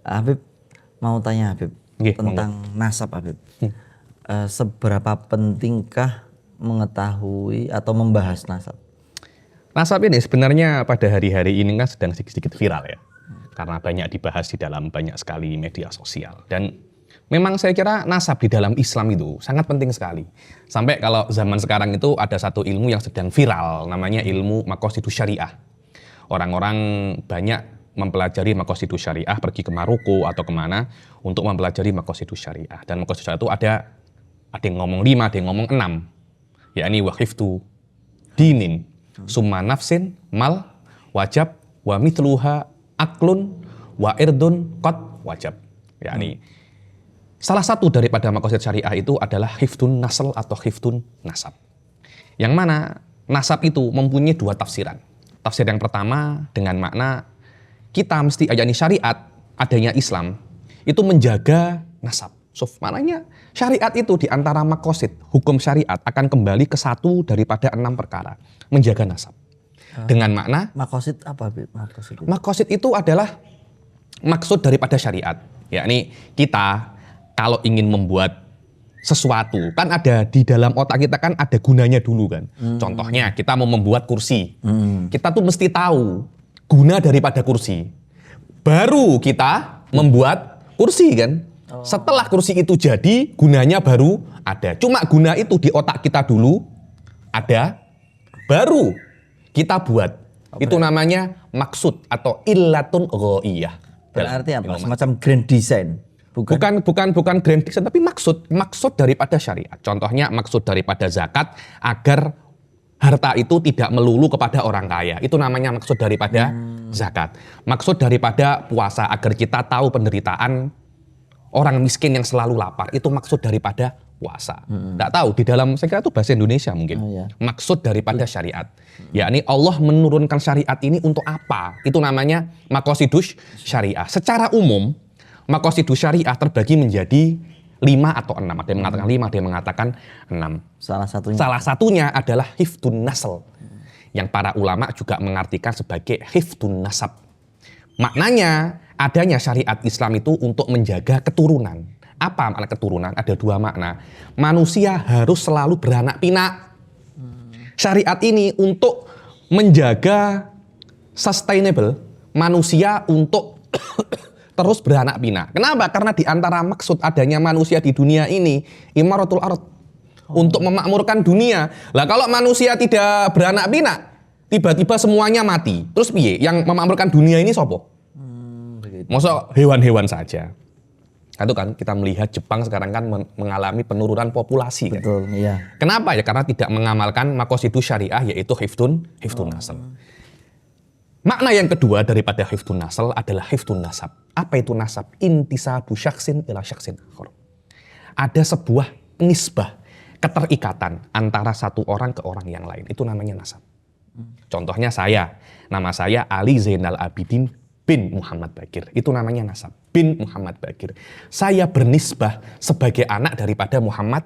Habib mau tanya Habib Nggih, tentang nasab Habib. Seberapa pentingkah mengetahui atau membahas nasab? Nasab ini sebenarnya pada hari-hari ini kan sedang sedikit-sedikit viral ya. Karena banyak dibahas di dalam banyak sekali media sosial. Dan memang saya kira nasab di dalam Islam itu sangat penting sekali. Sampai kalau zaman sekarang itu ada satu ilmu yang sedang viral, namanya ilmu maqasidus syariah. Orang-orang banyak mempelajari maqasidus syariah, pergi ke Maroko atau kemana untuk mempelajari maqasidus syariah. Dan maqasidus syariah itu ada yang ngomong 5, ada yang ngomong 6. Yakni waqiftu dinin, summa nafsin, mal, wajab, wa mithluha, aklun, wa irdun, qad, wajab. Yakni salah satu daripada maqasid syariah itu adalah hifdun nasl atau hifdun nasab. Yang mana nasab itu mempunyai 2 tafsiran. Tafsir yang pertama dengan makna kita mesti, yakni syariat, adanya Islam, itu menjaga nasab. So, maknanya syariat itu diantara maqasid, hukum syariat akan kembali ke satu daripada 6 perkara. Menjaga nasab. Dengan makna Maqasid apa Habib? maqasid itu adalah maksud daripada syariat. Yakni kita kalau ingin membuat sesuatu, kan ada di dalam otak kita kan ada gunanya dulu kan. Contohnya kita mau membuat kursi. Kita tuh mesti tahu guna daripada kursi. Baru kita membuat kursi kan. Setelah kursi itu jadi, gunanya baru ada. Cuma guna itu di otak kita dulu ada, baru kita buat. Itu namanya maksud atau illatun ghaiyah. Berarti apa? Semacam grand design. Bukan grand design, tapi maksud daripada syariat. Contohnya maksud daripada zakat agar harta itu tidak melulu kepada orang kaya. Itu namanya maksud daripada zakat. Maksud daripada puasa agar kita tahu penderitaan orang miskin yang selalu lapar. Itu maksud daripada puasa. Tidak tahu di dalam, saya kira itu bahasa Indonesia mungkin. Maksud daripada syariat. Yakni Allah menurunkan syariat ini untuk apa? Itu namanya maqasidus syariah. Secara umum maqasidus syariah terbagi menjadi 5 atau 6. Ada yang mengatakan 5, ada yang mengatakan 6. Salah satunya adalah hifdun nasl. Yang para ulama juga mengartikan sebagai hifdun nasab. Maknanya adanya syariat Islam itu untuk menjaga keturunan. Apa makna keturunan? Ada 2 makna. Manusia harus selalu beranak pinak. Syariat ini untuk menjaga sustainable manusia untuk terus beranak pinak. Kenapa? Karena di antara maksud adanya manusia di dunia ini imaratul ard, untuk memakmurkan dunia. Lah kalau manusia tidak beranak pinak, tiba-tiba semuanya mati. Terus piye? Yang memakmurkan dunia ini sopo? Masa hewan-hewan saja. Itu kan kita melihat Jepang sekarang kan mengalami penurunan populasi kan. Betul, iya. Kenapa ya? Karena tidak mengamalkan maqasidus syariah, yaitu hifdun nasl. Makna yang kedua daripada hifdun nasl adalah hifdun nasab. Apa itu nasab? Intisabu syaksin ila syaksin akhar. Ada sebuah nisbah, keterikatan antara satu orang ke orang yang lain. Itu namanya nasab. Contohnya saya, nama saya Ali Zainal Abidin bin Muhammad Bakir. Itu namanya nasab, bin Muhammad Bakir. Saya bernisbah sebagai anak daripada Muhammad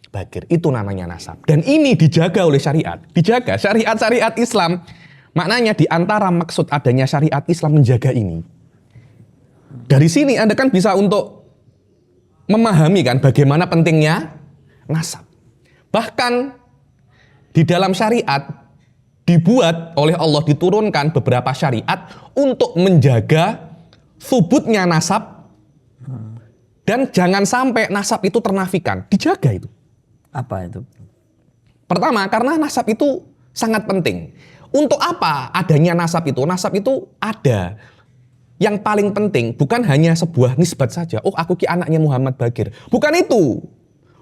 Bakir. Itu namanya nasab. Dan ini dijaga oleh syariat. Dijaga syariat-syariat Islam. Maknanya di antara maksud adanya syariat Islam menjaga ini. Dari sini Anda kan bisa untuk memahami kan bagaimana pentingnya nasab. Bahkan di dalam syariat dibuat oleh Allah, diturunkan beberapa syariat untuk menjaga subutnya nasab dan jangan sampai nasab itu ternafikan. Dijaga itu. Apa itu? Pertama, karena nasab itu sangat penting. Untuk apa adanya nasab itu? Nasab itu ada. Yang paling penting bukan hanya sebuah nisbat saja. Oh, aku ki anaknya Muhammad Bakir. Bukan itu.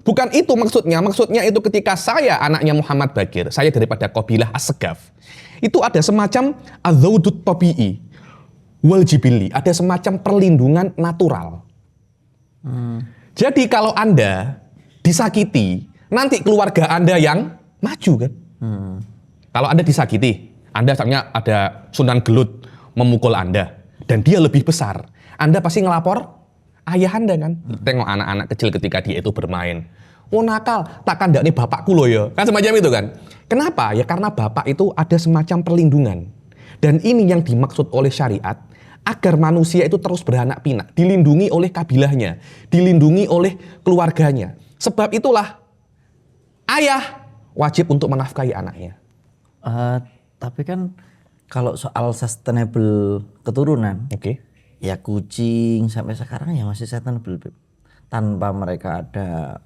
Bukan itu maksudnya. Maksudnya itu ketika saya anaknya Muhammad Bakir, saya daripada qabilah As-Segaf. Itu ada semacam az-zawdut tabi'i wal jibilli. Ada semacam perlindungan natural. Jadi kalau Anda disakiti, nanti keluarga Anda yang maju kan. Kalau Anda disakiti, Anda misalnya ada Sunan Gelut memukul Anda dan dia lebih besar, Anda pasti ngelapor ayah Anda kan. Tengok anak-anak kecil ketika dia itu bermain. Oh nakal, tak kandakne bapakku loh ya. Kan semacam itu kan. Kenapa? Ya karena bapak itu ada semacam perlindungan. Dan ini yang dimaksud oleh syariat agar manusia itu terus beranak pinak, dilindungi oleh kabilahnya, dilindungi oleh keluarganya. Sebab itulah ayah wajib untuk menafkahi anaknya. Tapi kan kalau soal sustainable keturunan, Oke. ya kucing sampai sekarang ya masih sustainable, Beb. Tanpa mereka ada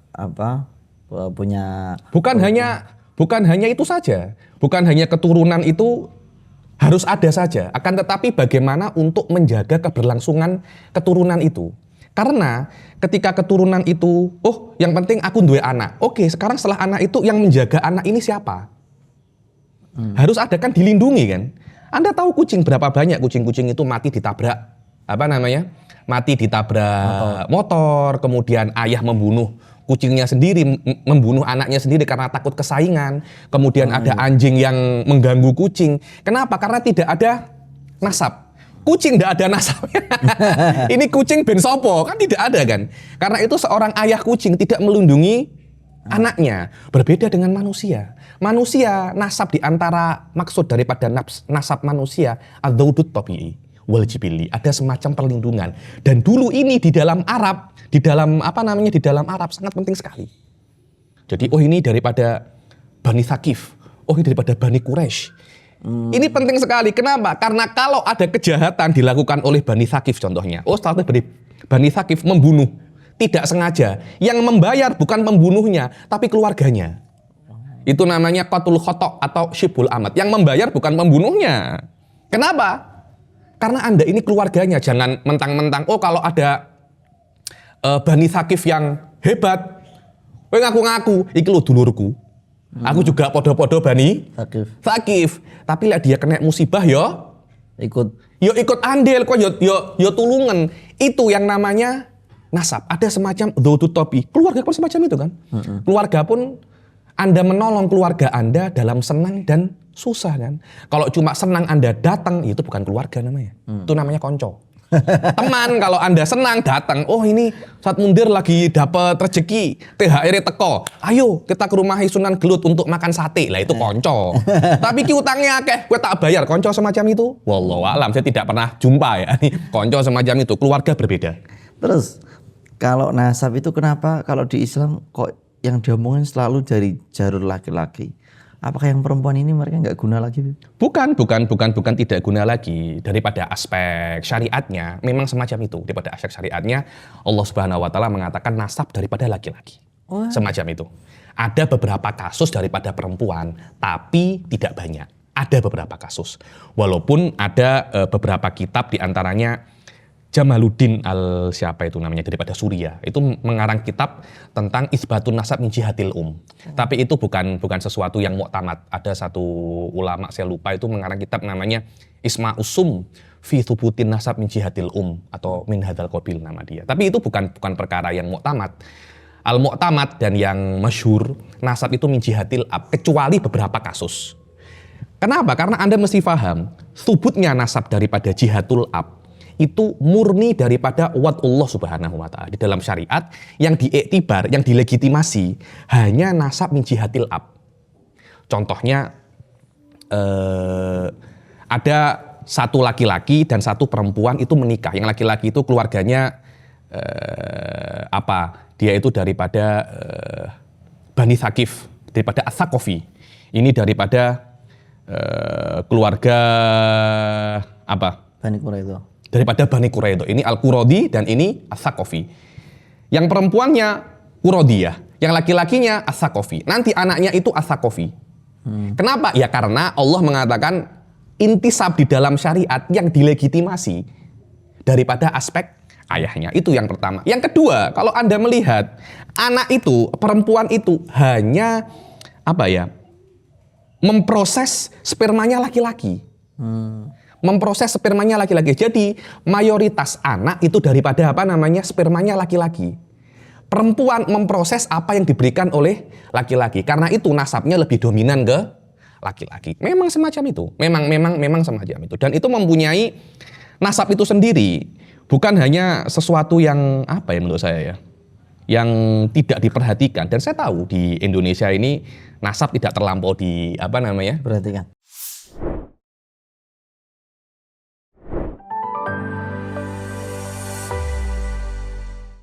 punya Bukan hanya itu saja. Bukan hanya keturunan itu harus ada saja, akan tetapi bagaimana untuk menjaga keberlangsungan keturunan itu. Karena ketika keturunan itu, yang penting aku duwe anak. Oke, sekarang setelah anak itu yang menjaga anak ini siapa? Harus ada kan, dilindungi kan. Anda tahu kucing berapa banyak kucing-kucing itu mati ditabrak mati ditabrak motor, kemudian ayah membunuh kucingnya sendiri, membunuh anaknya sendiri karena takut kesaingan. Kemudian ada anjing yang mengganggu kucing. Kenapa? Karena tidak ada nasab. Kucing tidak ada nasabnya. Ini kucing ben sopo, kan tidak ada kan. Karena itu seorang ayah kucing tidak melindungi anaknya. Berbeda dengan manusia. Manusia, nasab di antara maksud daripada nasab manusia, adzawdut tabi'i wal jibili, ada semacam perlindungan. Dan dulu ini di dalam Arab, di dalam Arab sangat penting sekali. Jadi ini daripada Bani Thaqif, ini daripada Bani Quraisy. Ini penting sekali. Kenapa? Karena kalau ada kejahatan dilakukan oleh Bani Thaqif contohnya. Setelah Bani Thaqif membunuh tidak sengaja. Yang membayar bukan pembunuhnya, tapi keluarganya. Itu namanya qatul khotok atau syibul amat. Yang membayar bukan pembunuhnya. Kenapa? Karena Anda ini keluarganya. Jangan mentang-mentang, kalau ada Bani Thaqif yang hebat, ngaku-ngaku, iki lho dulurku. Aku juga podo-podo Bani Thaqif. Tapi lah dia kena musibah ikut andil kok yo tulungan. Itu yang namanya nasab. Ada semacam dzawdut tabi. Keluarga pun semacam itu kan. Keluarga pun Anda menolong keluarga Anda dalam senang dan susah kan. Kalau cuma senang Anda datang, itu bukan keluarga namanya. Itu namanya konco. Teman, kalau Anda senang datang, ini saat mundir lagi dapat rezeki, THR teko. Ayo kita ke rumah Sunan Gelut untuk makan sate. Lah itu konco. Tapi ki utangnya akeh, gue tak bayar. Konco semacam itu. Wallahu alam, saya tidak pernah jumpa ya. Konco semacam itu, keluarga berbeda. Terus kalau nasab itu kenapa kalau di Islam kok yang diomongin selalu dari jalur laki-laki? Apakah yang perempuan ini mereka nggak guna lagi? Bukan tidak guna lagi. Daripada aspek syariatnya, memang semacam itu. Daripada aspek syariatnya, Allah Subhanahu Wa Taala mengatakan nasab daripada laki-laki. Semacam itu. Ada beberapa kasus daripada perempuan, tapi tidak banyak. Ada beberapa kasus. Walaupun ada beberapa kitab diantaranya Jamaluddin siapa itu namanya daripada Suriah itu mengarang kitab tentang isbatun nasab min jihatil Tapi itu bukan sesuatu yang muktamad. Ada satu ulama saya lupa itu mengarang kitab namanya Isma'usum fi thubutin nasab min jihatil atau min hadzal qabil nama dia. Tapi itu bukan perkara yang muktamad. Al-mu'tamad dan yang masyhur nasab itu min jihatil ab, kecuali beberapa kasus. Kenapa? Karena Anda mesti paham thubutnya nasab daripada jihatul ab itu murni daripada wat Allah Subhanahu Wa Taala. Di dalam syariat yang diiktibar, yang dilegitimasi hanya nasab min jihatil ab. Contohnya ada satu laki-laki dan satu perempuan itu menikah. Yang laki-laki itu keluarganya dia itu daripada Bani Thaqif, daripada As-Saqafi. Ini daripada keluarga Bani Quraidah. Daripada Bani Quraidah. Ini Al-Quradi dan ini As-Saqafi. Yang perempuannya Quradiyah, yang laki-lakinya As-Saqafi. Nanti anaknya itu As-Saqafi. Kenapa? Ya karena Allah mengatakan intisab di dalam syariat yang dilegitimasi daripada aspek ayahnya. Itu yang pertama. Yang kedua, kalau Anda melihat anak itu, perempuan itu hanya memproses spermanya laki-laki. Memproses spermanya laki-laki. Jadi mayoritas anak itu daripada spermanya laki-laki. Perempuan memproses apa yang diberikan oleh laki-laki. Karena itu nasabnya lebih dominan ke laki-laki. Memang semacam itu. Memang semacam itu. Dan itu mempunyai nasab itu sendiri. Bukan hanya sesuatu yang menurut saya ya, yang tidak diperhatikan. Dan saya tahu di Indonesia ini nasab tidak terlampau perhatikan.